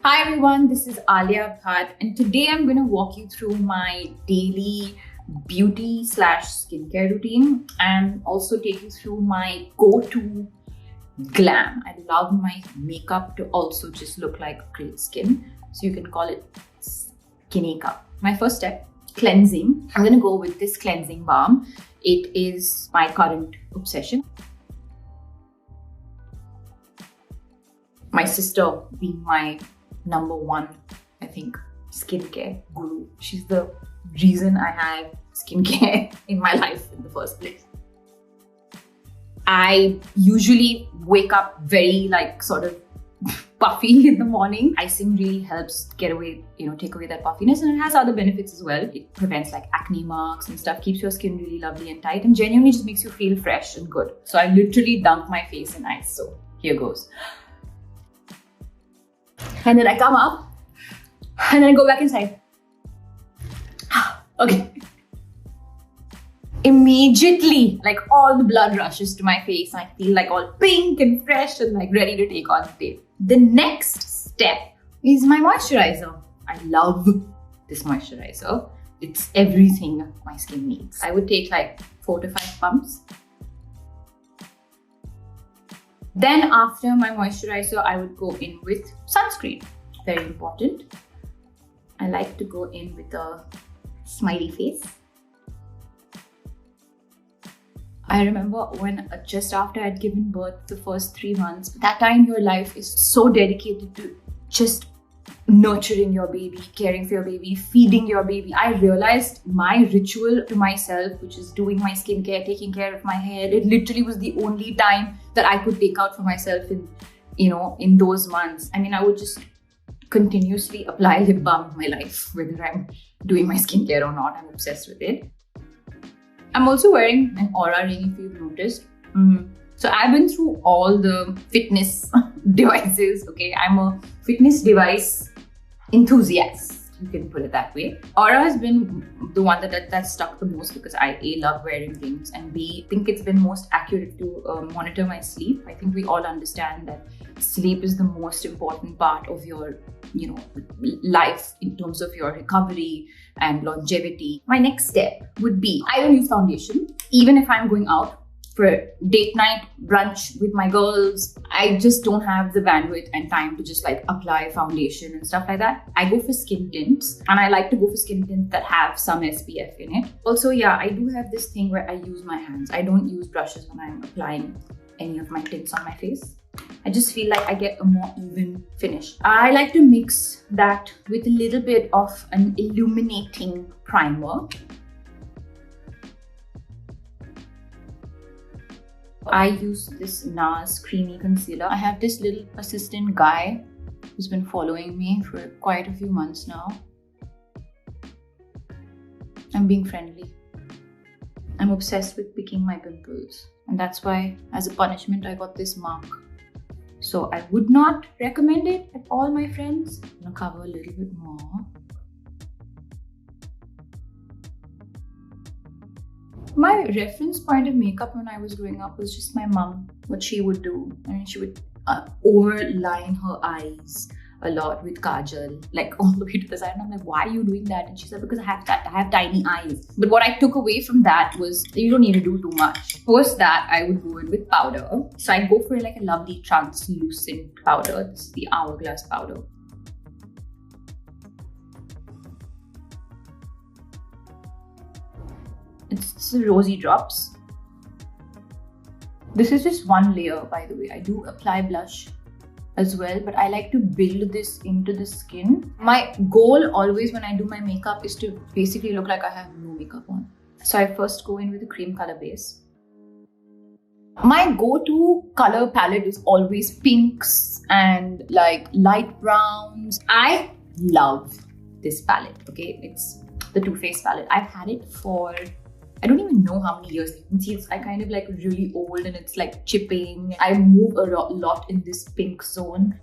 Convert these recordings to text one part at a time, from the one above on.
Hi everyone, this is Alia Bhutt, and today I'm going to walk you through my daily beauty / skincare routine and also take you through my go-to glam. I love my makeup to also just look like great skin, so you can call it skinny cup. My first step, cleansing. I'm going to go with this cleansing balm. It is my current obsession. My sister being my number one, I think, skincare guru. She's the reason I have skincare in my life in the first place. I usually wake up very sort of puffy in the morning. Icing really helps get away, take away that puffiness, and it has other benefits as well. It prevents acne marks and stuff, keeps your skin really lovely and tight, and genuinely just makes you feel fresh and good. So I literally dunk my face in ice. So here goes. And then I come up and then I go back inside. Okay. Immediately, all the blood rushes to my face. I feel all pink and fresh and ready to take on the day. The next step is my moisturizer. I love this moisturizer. It's everything my skin needs. I would take 4 to 5 pumps. Then after my moisturizer, I would go in with sunscreen. Very important. I like to go in with a smiley face. I remember when just after I'd given birth, the first 3 months, that time your life is so dedicated to just nurturing your baby, caring for your baby, feeding your baby. I realized my ritual to myself, which is doing my skincare, taking care of my hair, it literally was the only time that I could take out for myself in those months. I mean, I would just continuously apply lip balm in my life, whether I'm doing my skincare or not. I'm obsessed with it. I'm also wearing an Aura ring, if you've noticed. So I've been through all the fitness devices, okay? I'm a fitness device enthusiast, you can put it that way. Aura has been the one that stuck the most because I A, love wearing rings, and B, think it's been most accurate to monitor my sleep. I think we all understand that sleep is the most important part of your life in terms of your recovery and longevity. My next step would be, I don't use foundation. Even if I'm going out for date night, brunch with my girls, I just don't have the bandwidth and time to just apply foundation and stuff like that. I go for skin tints, and I like to go for skin tints that have some SPF in it. Also, yeah, I do have this thing where I use my hands. I don't use brushes when I'm applying any of my tints on my face. I just feel I get a more even finish. I like to mix that with a little bit of an illuminating primer. I use this NARS creamy concealer. I have this little assistant guy who's been following me for quite a few months now. I'm being friendly. I'm obsessed with picking my pimples, and that's why, as a punishment, I got this mark. So I would not recommend it at all, my friends. I'm gonna cover a little bit more. My reference point of makeup when I was growing up was just my mom, what she would do. I mean, she would overline her eyes a lot with kajal, all the way to the side. And I'm like, why are you doing that? And she said, because I have tiny eyes. But what I took away from that was you don't need to do too much. Post that, I would go in with powder. So I go for a lovely translucent powder. This is the Hourglass powder. It's rosy drops. This is just one layer, by the way. I do apply blush as well, but I like to build this into the skin. My goal always when I do my makeup is to basically look like I have no makeup on. So I first go in with a cream color base. My go-to color palette is always pinks and light browns. I love this palette, okay? It's the Too Faced palette. I've had it for I don't even know how many years. You can see it's kind of really old, and it's chipping. I move a lot in this pink zone.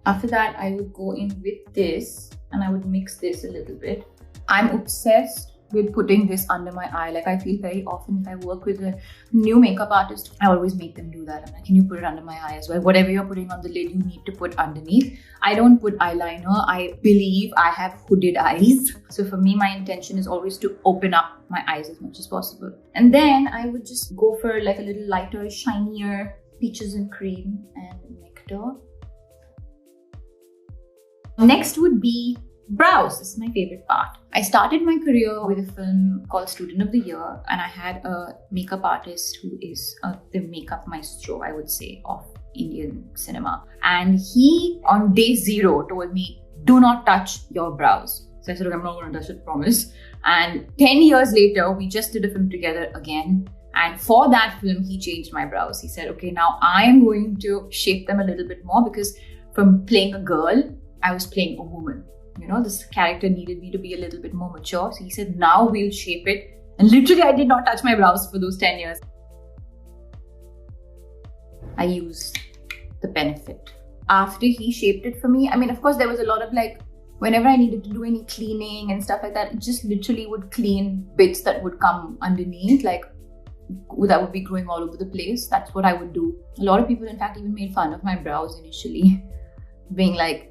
After that, I would go in with this, and I would mix this a little bit. I'm obsessed with putting this under my eye. Like, I feel very often if I work with a new makeup artist, I always make them do that. I'm like, can you put it under my eye as well? Whatever you're putting on the lid, you need to put underneath. I don't put eyeliner. I believe I have hooded eyes. So for me, my intention is always to open up my eyes as much as possible. And then I would just go for like a little lighter, shinier peaches and cream and nectar. Next would be brows. This is my favorite part. I started my career with a film called Student of the Year, and I had a makeup artist who is the makeup maestro, I would say, of Indian cinema. And he, on day 0, told me, do not touch your brows. So I said, okay, I'm not going to touch it, promise. And 10 years later, we just did a film together again. And for that film, he changed my brows. He said, okay, now I'm going to shape them a little bit more, because from playing a girl, I was playing a woman. You know, this character needed me to be a little bit more mature. So he said, now we'll shape it. And literally, I did not touch my brows for those 10 years. I used the Benefit. After he shaped it for me, I mean, of course, there was a lot of like, whenever I needed to do any cleaning and stuff like that, it just literally would clean bits that would come underneath, like that would be growing all over the place. That's what I would do. A lot of people, in fact, even made fun of my brows initially, being like,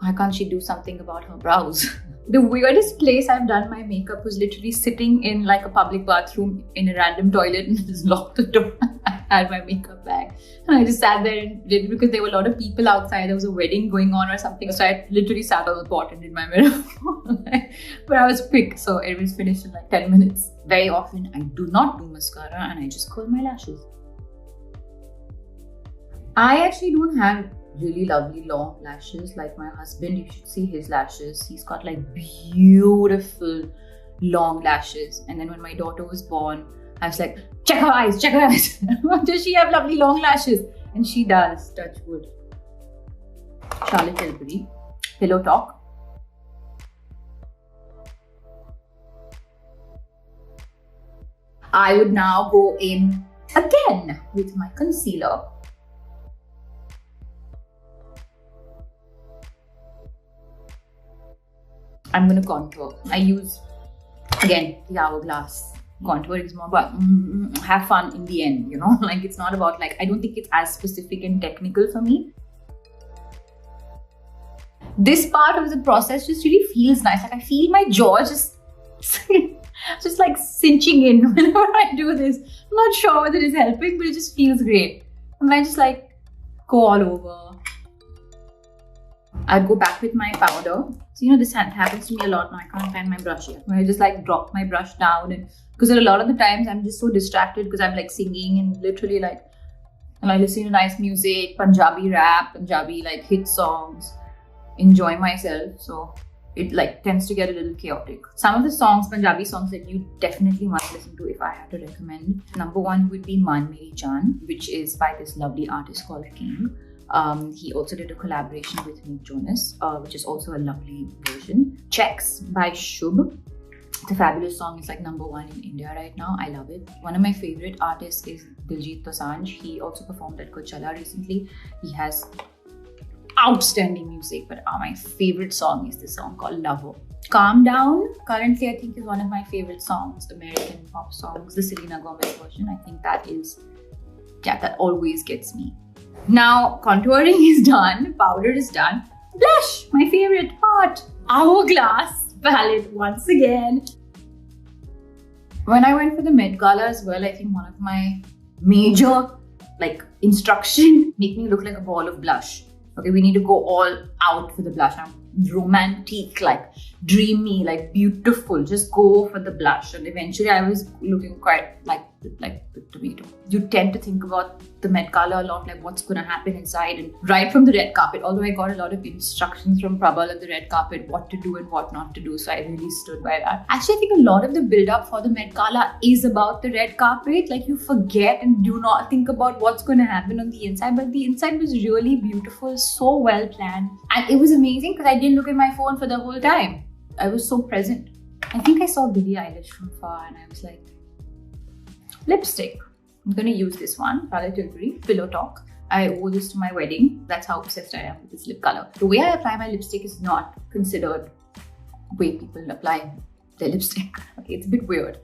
why can't she do something about her brows? The weirdest place I've done my makeup was literally sitting in like a public bathroom in a random toilet and just locked the door. I had my makeup bag and I just sat there and did it because there were a lot of people outside. There was a wedding going on or something. So I literally sat on the pot and did my makeup. But I was quick, so it was finished in like 10 minutes. Very often I do not do mascara and I just curl my lashes. I actually don't have really lovely long lashes like my husband. You should see his lashes. He's got like beautiful long lashes. And then when my daughter was born, I was like, check her eyes, check her eyes. Does she have lovely long lashes? And she does, touch wood. Charlotte Tilbury Pillow Talk. I would now go in again with my concealer. I'm going to contour. I use, again, the Hourglass contour is more about have fun in the end, you know? Like, it's not about like, I don't think it's as specific and technical for me. This part of the process just really feels nice. Like, I feel my jaw just like cinching in whenever I do this. I'm not sure whether it's helping, but it just feels great. And I just like go all over. I'd go back with my powder. So, you know, this happens to me a lot now. I can't find my brush here. I just like drop my brush down, and because a lot of the times I'm just so distracted because I'm like singing and literally like, and I listen to nice music, Punjabi rap, Punjabi like hit songs, enjoying myself. So it like tends to get a little chaotic. Some of the songs, Punjabi songs that you definitely must listen to if I had to recommend. Number 1 would be Man Meri Jaan, which is by this lovely artist called King. He also did a collaboration with Nick Jonas, which is also a lovely version. Checks by Shubh. It's a fabulous song. It's like number 1 in India right now. I love it. One of my favorite artists is Diljit Dosanjh. He also performed at Coachella recently. He has outstanding music, but my favorite song is this song called Lover. Calm Down, currently I think is one of my favorite songs, American pop songs, the Selena Gomez version. I think that is, yeah, that always gets me. Now, contouring is done, powder is done. Blush, my favorite part. Hourglass palette once again. When I went for the Met Gala as well, I think one of my major instruction, make me look like a ball of blush. Okay, we need to go all out for the blush. I'm romantic, dreamy, beautiful. Just go for the blush. And eventually I was looking quite like the tomato. You tend to think about the Met Gala a lot, like what's going to happen inside. And right from the red carpet, although I got a lot of instructions from Prabal at the red carpet, what to do and what not to do. So I really stood by that. Actually, I think a lot of the build up for the Met Gala is about the red carpet. Like, you forget and do not think about what's going to happen on the inside. But the inside was really beautiful, so well planned. And it was amazing because I didn't look at my phone for the whole time. I was so present. I think I saw Billie Eilish from far and I was like, lipstick. I'm going to use this one, Charlotte Tilbury Pillow Talk. I wore this to my wedding. That's how obsessed I am with this lip color. The way I apply my lipstick is not considered the way people apply their lipstick. Okay, it's a bit weird.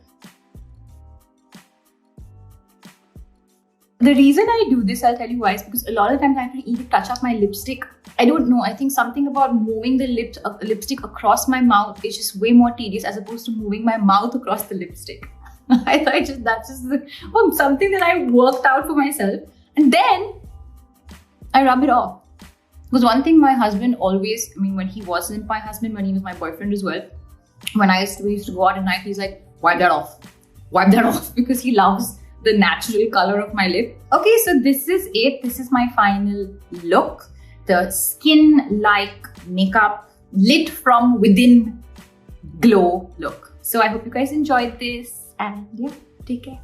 The reason I do this, I'll tell you why, is because a lot of times I have to either touch up my lipstick. I don't know. I think something about moving the lipstick across my mouth is just way more tedious as opposed to moving my mouth across the lipstick. I thought that's just something that I worked out for myself. And then I rub it off. Because one thing my husband always, when he wasn't my husband, when he was my boyfriend as well, when we used to go out at night, he's like, wipe that off. Wipe that off. Because he loves the natural color of my lip. Okay, so this is it. This is my final look. The skin-like makeup lit from within glow look. So I hope you guys enjoyed this, and yeah, take care.